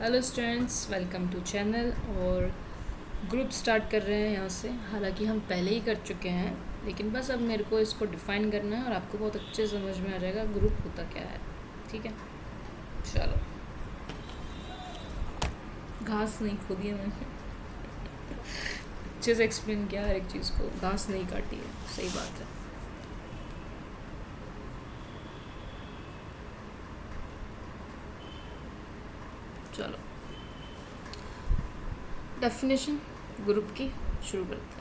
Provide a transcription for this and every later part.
Hello students, welcome to channel. और group start कर रहे हैं यहाँ से। हालांकि हम पहले ही कर चुके हैं, लेकिन बस अब मेरे को इसको डिफ़ाइन करना है और आपको बहुत अच्छे समझ में आ जाएगा ग्रुप होता क्या है। ठीक है, चलो। घास नहीं खोदी है मैंने, अच्छे से एक्सप्लेन किया हर एक चीज़ को। घास नहीं काटी है, सही बात है। चलो, डेफिनेशन ग्रुप की शुरू करते हैं।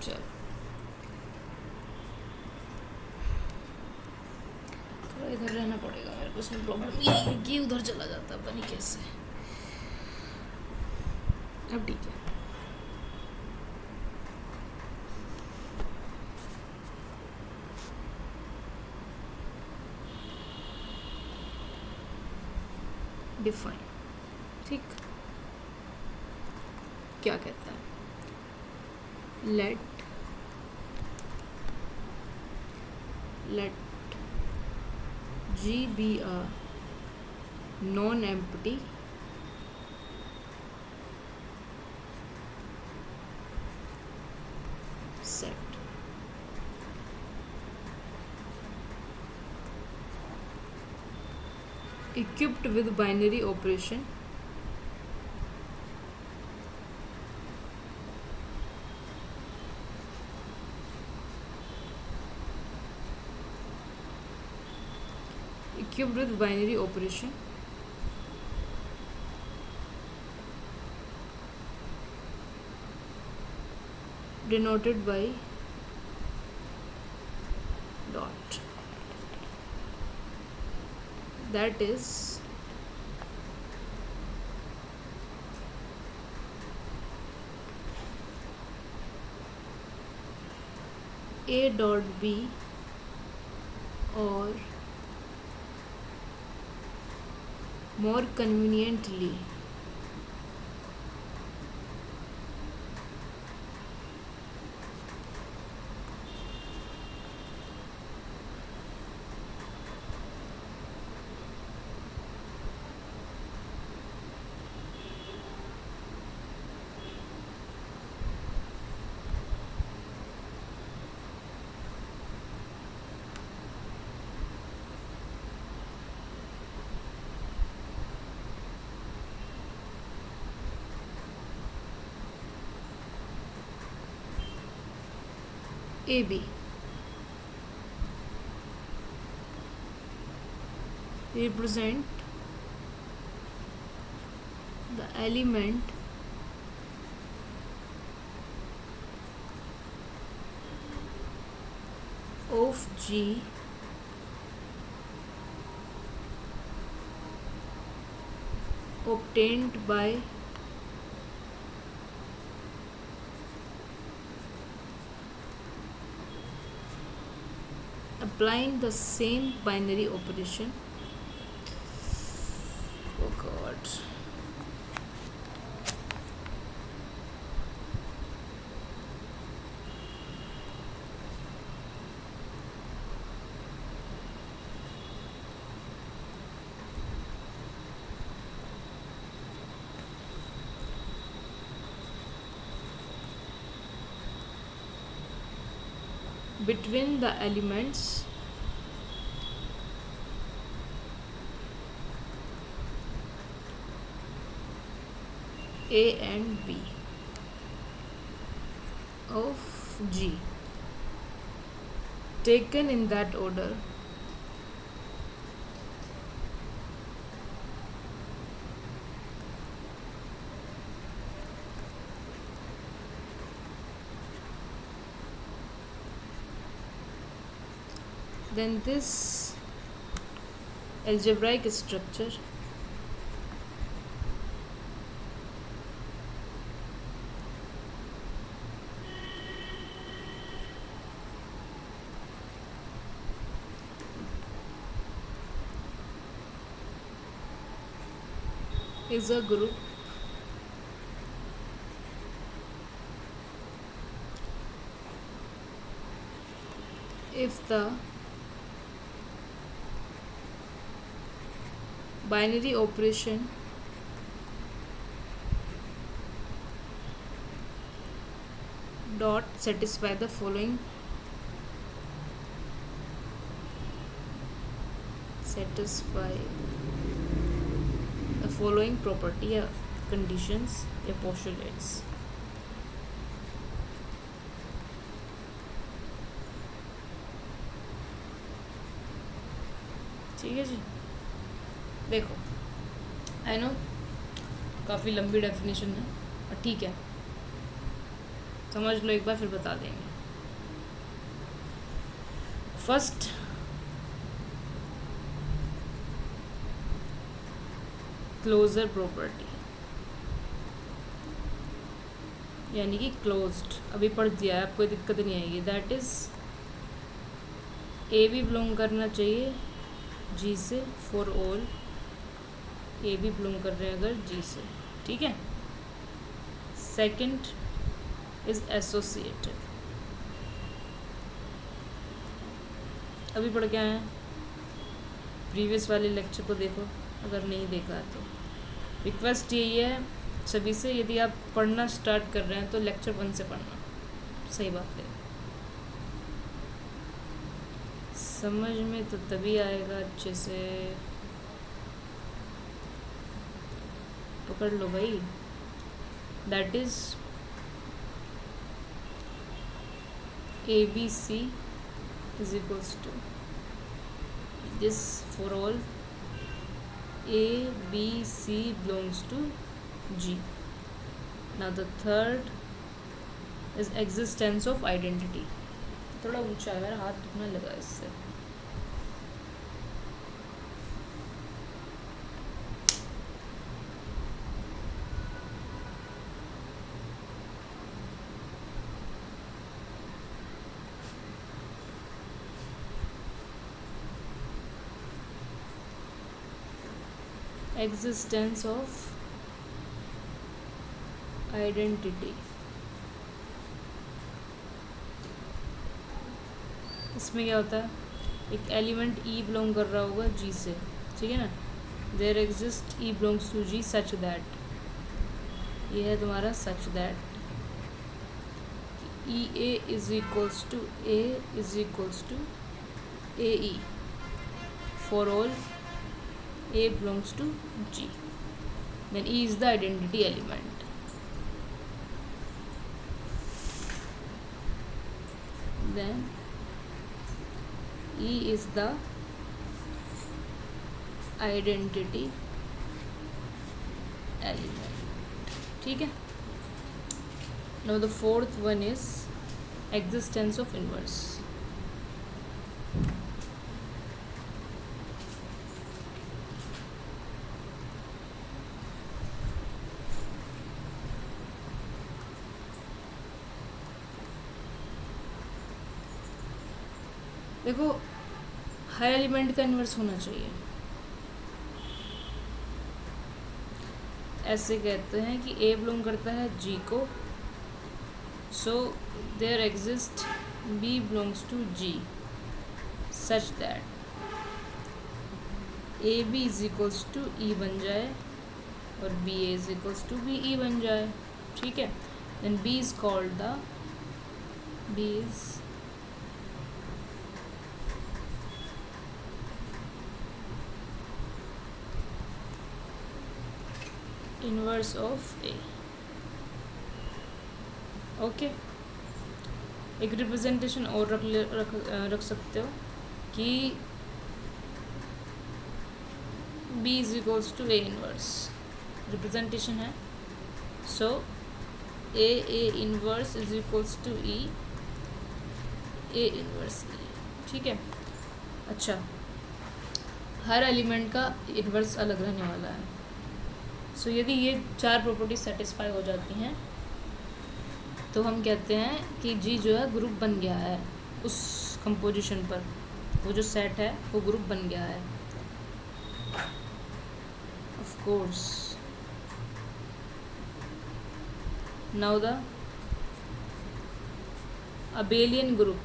चलो, थोड़ा इधर रहना पड़ेगा मेरे को। इसमें प्रॉब्लम ये है कि उधर चला जाता है, पता नहीं कैसे। अब ठीक है। डिफाइन, ठीक। क्या कहता है? Let G be a non-empty set equipped with binary operation denoted by dot, that is A dot B, or more conveniently AB represent the element of G obtained by applying the same binary operation. Oh god. Between the elements A and B of G, taken in that order, then this algebraic structure is a group if the binary operation dot satisfy the following property या conditions या postulates. ठीक है जी. देखो I know काफ़ी लंबी definition है और ठीक है, समझ लो एक बार फिर बता देंगे. फर्स्ट क्लोजर प्रॉपर्टी यानी कि क्लोज्ड, अभी पढ़ दिया है, आपको दिक्कत नहीं आएगी. दैट इज़ ए भी बिलोंग करना चाहिए जी से फॉर ऑल, ए भी बिलोंग कर रहे हैं अगर जी से. ठीक है. सेकंड इज एसोसिएटिव, अभी पढ़ के आए हैं, प्रीवियस वाले लेक्चर को देखो अगर नहीं देखा है तो. रिक्वेस्ट यही है सभी से, यदि आप पढ़ना स्टार्ट कर रहे हैं तो लेक्चर 1 से पढ़ना. सही बात है, समझ में तो तभी आएगा अच्छे से. पकड़ लो भाई. That is ABC is equals to this for all A, B, C belongs to G. Now the third is existence of identity. थोड़ा ऊंचा है, मेरा हाथ दुखने लगा इससे. Existence of identity. इसमें क्या होता है, एक एलिमेंट E बिलोंग कर रहा होगा G से. ठीक है ना. There exist E belongs to G such that, ये है तुम्हारा such that EA is equals to A is equals to AE for all A belongs to G. Then E is the identity element. Then E is the identity element. ठीक है. Now the fourth one is existence of inverse. देखो हर element का inverse होना चाहिए. ऐसे कहते हैं कि A बिलोंग करता है G को, so there exist B belongs to G such that AB is equals to E बन जाए और BA is equals to BE बन जाए. ठीक है. Then B is called the inverse of A. Okay. एक रिप्रेजेंटेशन और रख सकते हो कि B is equals to A inverse. Representation है, so A inverse is equals to E A inverse E. ठीक है. अच्छा, हर एलिमेंट का इनवर्स अलग रहने वाला है. सो यदि ये 4 प्रॉपर्टी सेटिस्फाई हो जाती हैं तो हम कहते हैं कि जी जो है ग्रुप बन गया है. उस कंपोजिशन पर वो जो सेट है वो ग्रुप बन गया है. Of course now the abelian group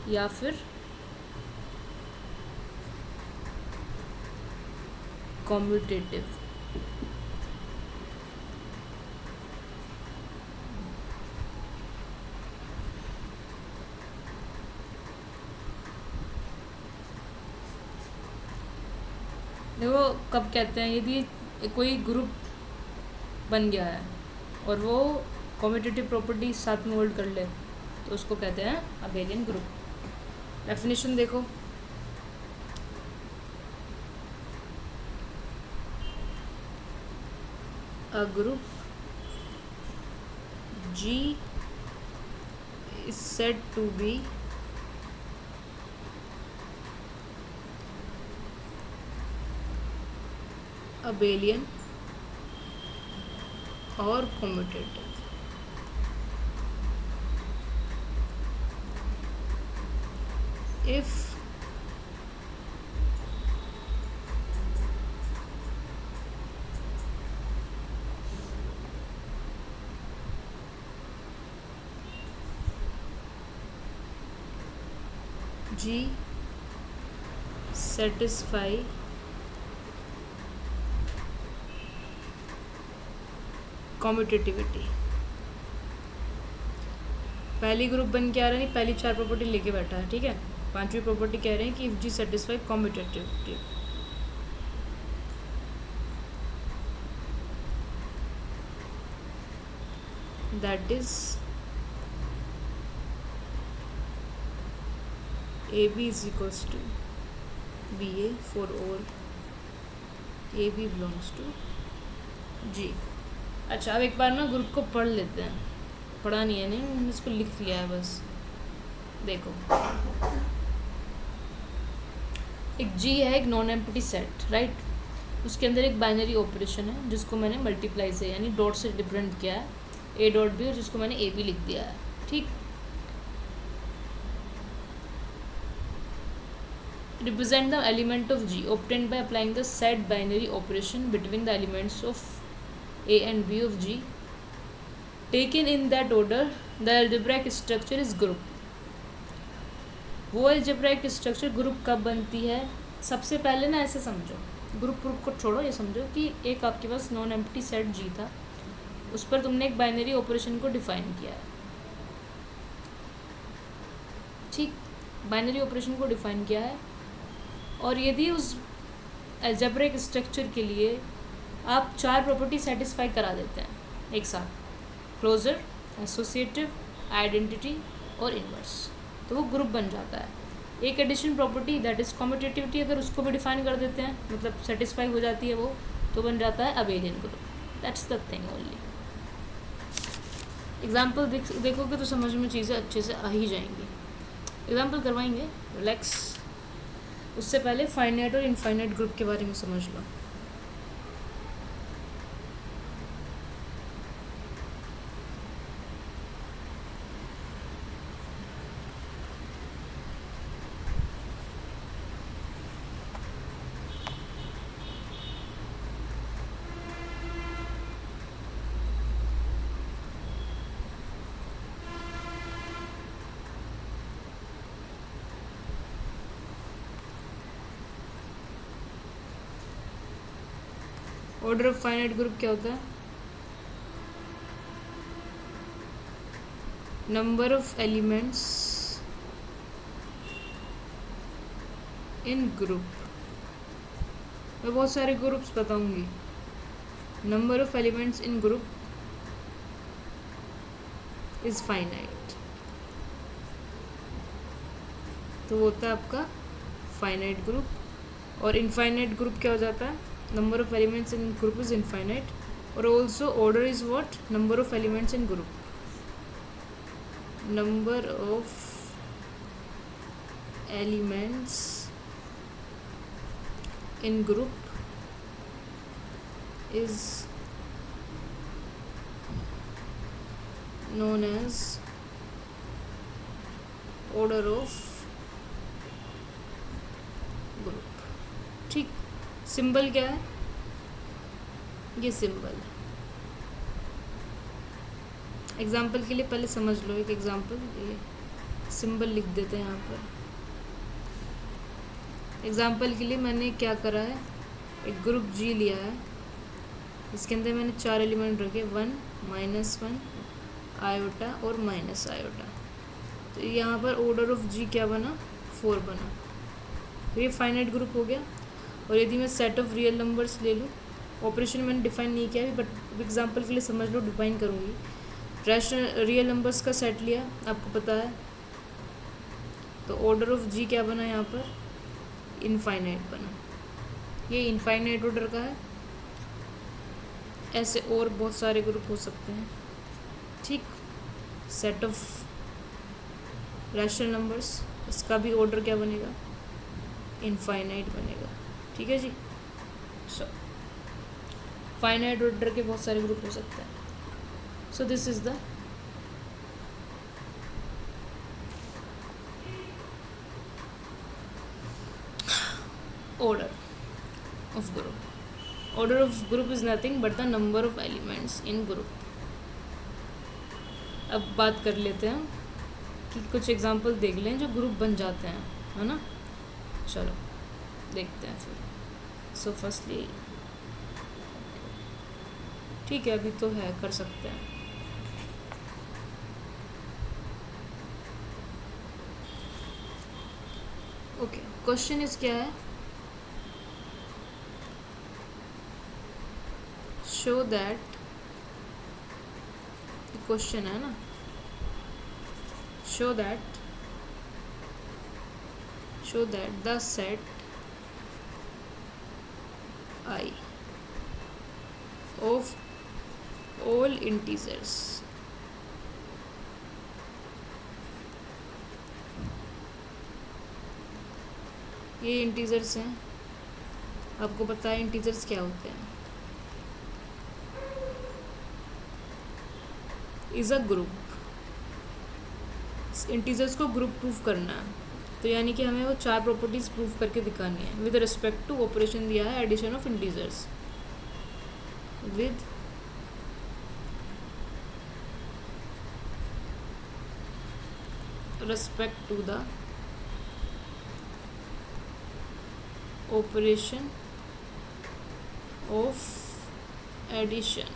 या फिर कॉम्यूटेटिव। देखो कब कहते हैं, यदि कोई ग्रुप बन गया है और वो कॉम्यूटेटिव प्रॉपर्टी साथ में होल्ड कर ले तो उसको कहते हैं अबेलियन ग्रुप। डेफिनेशन देखो, a group G is said to be abelian or commutative if G satisfy कॉम्यूटेटिविटी। पहली ग्रुप बन के आ रहा है, नहीं पहली 4 प्रॉपर्टी लेके बैठा है, ठीक है। 5वीं प्रॉपर्टी कह रहे हैं कि if G satisfy commutativity, that is a b is equals to b a for all A b belongs to G. अच्छा, अब एक बार ना ग्रुप को पढ़ लेते हैं। पढ़ा नहीं है, नहीं मैंने इसको लिख लिया है बस। देखो, एक जी है, एक नॉन एम्प्टी सेट, राइट। उसके अंदर एक बाइनरी ऑपरेशन है जिसको मैंने मल्टीप्लाई से यानी डॉट से रिप्रेजेंट किया है, ए डॉट बी, और जिसको मैंने ए बी लिख दिया है, ठीक। Represent the element of G obtained by applying the said binary operation between the elements of A and B of G taken in that order. The algebraic structure is group. वो algebraic structure group कब बनती है? सबसे पहले ना ऐसे समझो, group को छोड़ो, ये समझो कि एक आपके पास नॉन एम्प्टी सेट G था, उस पर तुमने एक बाइनरी ऑपरेशन को डिफाइन किया है, ठीक। बाइनरी ऑपरेशन को डिफाइन किया है, और यदि उस अलजेब्रिक स्ट्रक्चर के लिए आप 4 प्रॉपर्टी सेटिस्फाई करा देते हैं एक साथ, क्लोजर, एसोसिएटिव, आइडेंटिटी और इनवर्स, तो वो ग्रुप बन जाता है। एक addition property that is commutativity, अगर उसको भी डिफाइन कर देते हैं, मतलब सेटिस्फाई हो जाती है वो, तो बन जाता है abelian group. That's the thing only. Example देखोगे तो समझ में चीज़ें अच्छे से आ ही जाएंगी। एग्जाम्पल करवाएंगे, रिलैक्स। उससे पहले फाइनाइट और इनफाइनाइट ग्रुप के बारे में समझ लो। ऑर्डर ऑफ फाइनाइट ग्रुप क्या होता है? Number of elements in group. मैं बहुत सारे ग्रुप्स बताऊंगी। Number of elements in group is finite, तो वो होता है आपका फाइनाइट ग्रुप। और इनफाइनाइट ग्रुप क्या हो जाता है? Number of elements in group is infinite, और also order is what? Number of elements in group. Number of elements in group is known as order of group. Symbol क्या है, ये symbol है। Example के लिए पहले समझ लो, एक एग्जाम्पल, ये सिंबल लिख देते हैं यहाँ पर। एग्जाम्पल के लिए मैंने क्या करा है, एक ग्रुप जी लिया है, इसके अंदर मैंने 4 एलिमेंट रखे, 1 -1 आयोटा और माइनस आयोटा। तो यहाँ पर ऑर्डर ऑफ जी क्या बना, 4 बना। तो ये फाइनाइट ग्रुप हो गया। और यदि मैं सेट ऑफ रियल नंबर्स ले लूँ, ऑपरेशन मैंने डिफाइन नहीं किया अभी, बट एग्जांपल के लिए समझ लो, डिफाइन करूँगी। रैशनल रियल नंबर्स का सेट लिया, आपको पता है, तो ऑर्डर ऑफ जी क्या बना यहाँ पर, इनफाइनाइट बना। ये इनफाइनाइट ऑर्डर का है। ऐसे और बहुत सारे ग्रुप हो सकते हैं, ठीक। सेट ऑफ रैशनल नंबर्स, इसका भी ऑर्डर क्या बनेगा, इनफाइनाइट बनेगा, ठीक है जी। सो फाइनाइट ऑर्डर के बहुत सारे ग्रुप हो सकते हैं। So this is the order of group. Order of group is nothing but the number of elements in group. अब बात कर लेते हैं कि कुछ एग्जांपल देख लें जो ग्रुप बन जाते हैं, है ना। चलो देखते हैं फिर। सो फर्स्टली, ठीक है, अभी तो है, कर सकते हैं। ओके, क्वेश्चन इज क्या है, शो दैट, क्वेश्चन है ना, show that the set I of all integers ये इंटीजर्स हैं, आपको पता है इंटीजर्स क्या होते हैं, इज अ ग्रुप। इंटीजर्स को ग्रुप प्रूफ करना है, तो यानी कि हमें वो 4 प्रॉपर्टीज प्रूफ करके दिखानी है विद रिस्पेक्ट टू ऑपरेशन दिया है addition of integers, with respect to the operation of addition।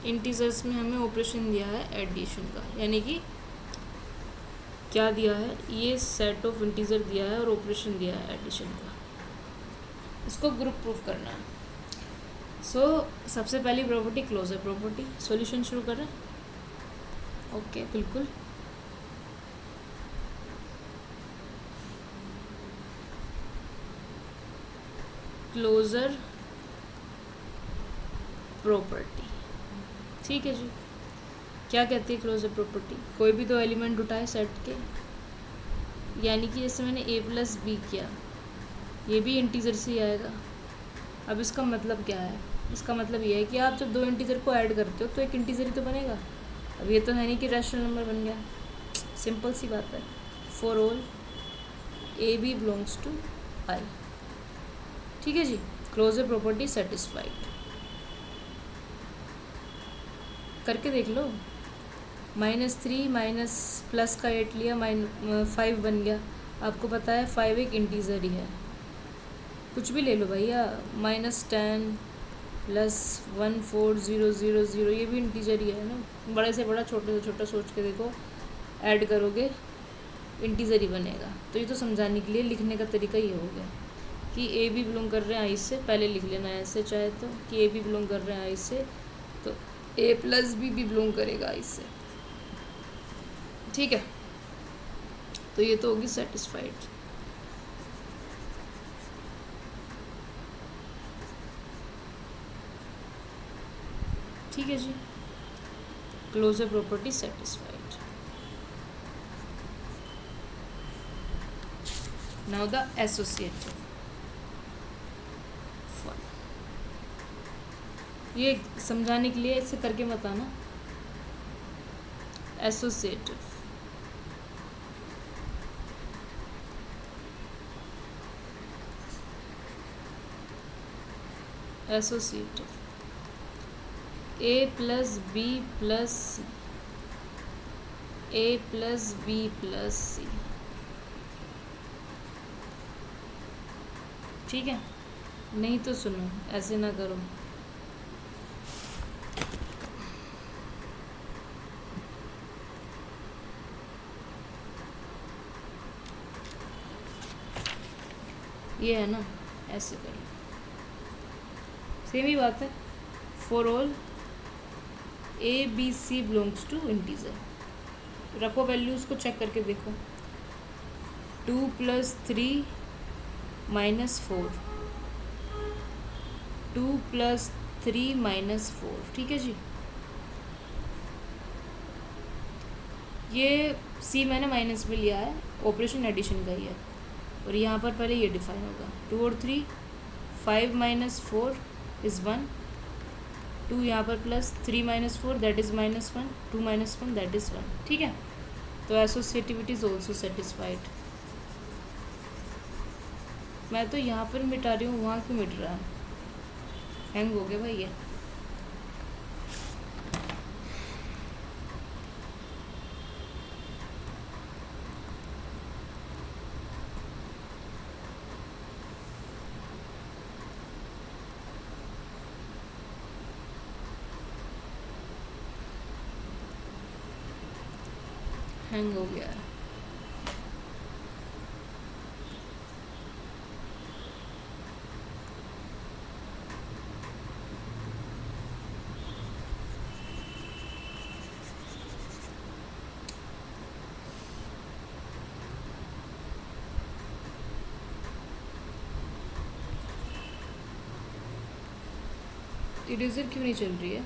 Integers में हमें ऑपरेशन दिया है एडिशन का, यानी कि क्या दिया है, ये सेट ऑफ इंटीजर दिया है और ऑपरेशन दिया है एडिशन का, इसको ग्रुप प्रूफ करना है। सो सबसे पहली प्रॉपर्टी क्लोजर प्रॉपर्टी। सॉल्यूशन शुरू कर रहे हैं, ओके बिल्कुल। क्लोजर प्रॉपर्टी, ठीक है जी। क्या कहती है क्लोजर प्रॉपर्टी, कोई भी 2 एलिमेंट उठाए सेट के, यानी कि जैसे मैंने a+b किया, ये भी इंटीजर से ही आएगा। अब इसका मतलब क्या है, इसका मतलब ये है कि आप जब 2 इंटीजर को ऐड करते हो तो एक इंटीजर ही तो बनेगा। अब ये तो है नहीं कि रैशनल नंबर बन गया, सिंपल सी बात है। For all AB belongs to I, ठीक है जी। क्लोजर प्रॉपर्टी सेटिस्फाइड, करके देख लो। -3 माइनस प्लस का 8 लिया, 5 बन गया। आपको पता है 5 एक इंटीजर ही है, कुछ भी ले लो भैया। -10 + 14000, ये भी इंटीजर ही है ना। बड़े से बड़ा, छोटे से छोटा सोच के देखो, ऐड करोगे इंटीजर ही बनेगा। तो ये तो समझाने के लिए लिखने का तरीका ये हो गया कि AB बिलोंग कर रहे हैं I से, पहले लिख लेना है ऐसे चाहे तो, कि AB बिलोंग कर रहे हैं I से, तो A+B भी बिलोंग करेगा I से, ठीक है। तो ये तो होगी सेटिस्फाइड। ठीक है जी, closure property satisfied. Now the associative. ये समझाने के लिए इसे करके बताना। Associative associative a plus b plus c, a plus b plus c, ठीक है। नहीं तो सुनो, ऐसे ना करो। ये है ना, ऐसे करो, सेम ही बात है। For all A B C belongs to integer, रखो वैल्यूज़ को चेक करके देखो। 2 + 3 - 4, 2 + 3 - 4, ठीक है जी। ये सी मैंने माइनस में लिया है, ऑपरेशन एडिशन का ही है, और यहाँ पर पहले ये डिफाइन होगा। 2 और 3, 5 - 4 इज़ 1, 2 यहाँ पर plus 3 - 4 that is -1, 2 - 1 that is 1, ठीक है। तो एसोसिएटिविटी इज़ ऑल्सो सेटिस्फाइड। मैं तो यहाँ पर मिटा रही हूँ, वहाँ क्यों मिट रहा है? हैंग हो गया भाई ये। हैंग हो गया है। इरेजर क्यों नहीं चल रही है?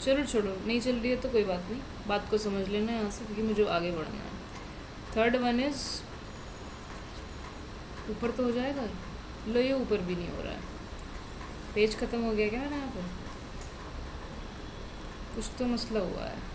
चलो छोड़ो, नहीं चल रही है तो कोई बात नहीं, बात को समझ लेना यहाँ से, क्योंकि मुझे आगे बढ़ना है। थर्ड वन इज, ऊपर तो हो जाएगा। लो, ये ऊपर भी नहीं हो रहा है। पेज ख़त्म हो गया क्या मेरा यहाँ पर? कुछ तो मसला हुआ है।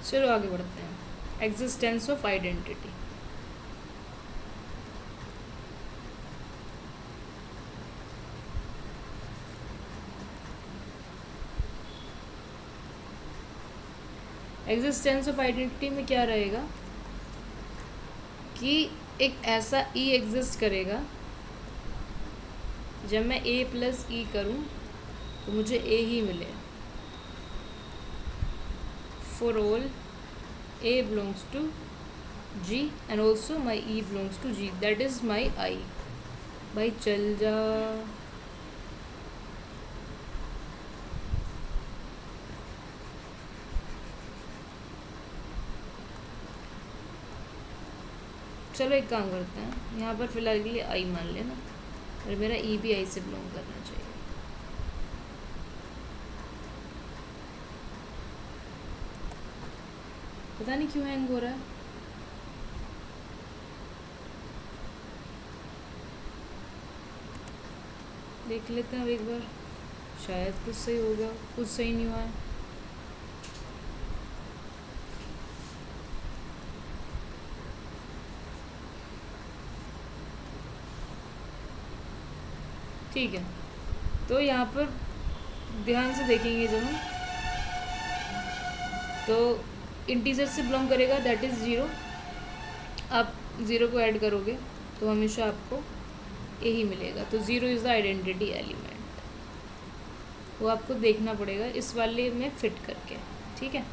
चलो आगे बढ़ते हैं। Existence of identity. Existence of identity में क्या रहेगा कि एक ऐसा ई एग्जिस्ट करेगा, जब मैं ए प्लस ई करूँ तो मुझे ए ही मिले। For all A belongs to G and also my E belongs to G, that is my I। भाई चल जा। चलो एक काम करते हैं, यहाँ पर फिलहाल के लिए I मान लेना, और मेरा E भी I से बिलोंग करना चाहिए। पता नहीं क्यों हैंग हो रहा है। देख लेते हैं अब एक बार, शायद कुछ सही होगा, कुछ सही नहीं हुआ है। ठीक है, तो यहाँ पर ध्यान से देखेंगे जब हम, तो इंटीजर से बिलोंग करेगा, दैट इज़ 0। आप 0 को ऐड करोगे तो हमेशा आपको यही मिलेगा। तो 0 इज़ द आइडेंटिटी एलिमेंट, वो आपको देखना पड़ेगा इस वाले में फिट करके, ठीक है।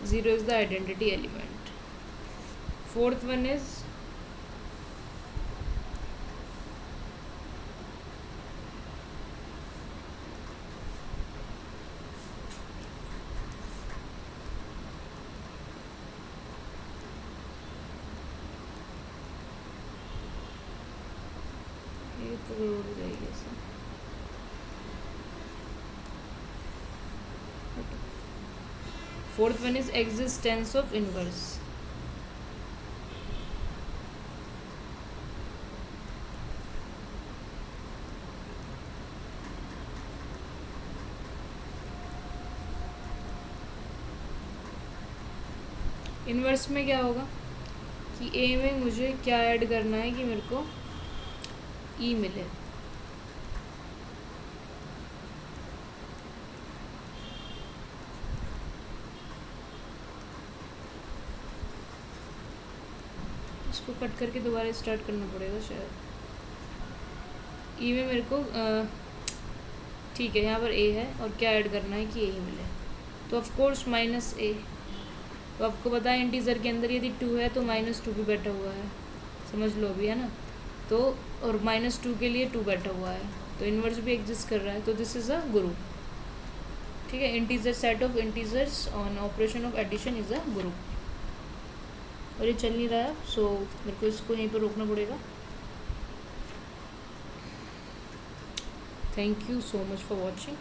Zero is the identity element. Fourth one is fourth one is existence of inverse. Inverse में क्या होगा कि ए में मुझे क्या ऐड करना है कि मेरे को ई मिले। इसको कट करके दोबारा स्टार्ट करना पड़ेगा शायद। ई में मेरे को ठीक है, यहाँ पर ए है और क्या ऐड करना है कि ए ही मिले, तो ऑफ कोर्स माइनस ए। तो आपको पता है इंटीजर के अंदर यदि 2 है तो -2 भी बैठा हुआ है, समझ लो अभी, है ना। तो और -2 के लिए 2 बैठा हुआ है, तो इन्वर्स भी एग्जिस्ट कर रहा है, तो दिस इज़ अ ग्रुप। ठीक है, integer set of integers on operation of addition is a group. और ये चल नहीं रहा है, सो मेरे को इसको यहीं पर रोकना पड़ेगा। Thank you so much for watching.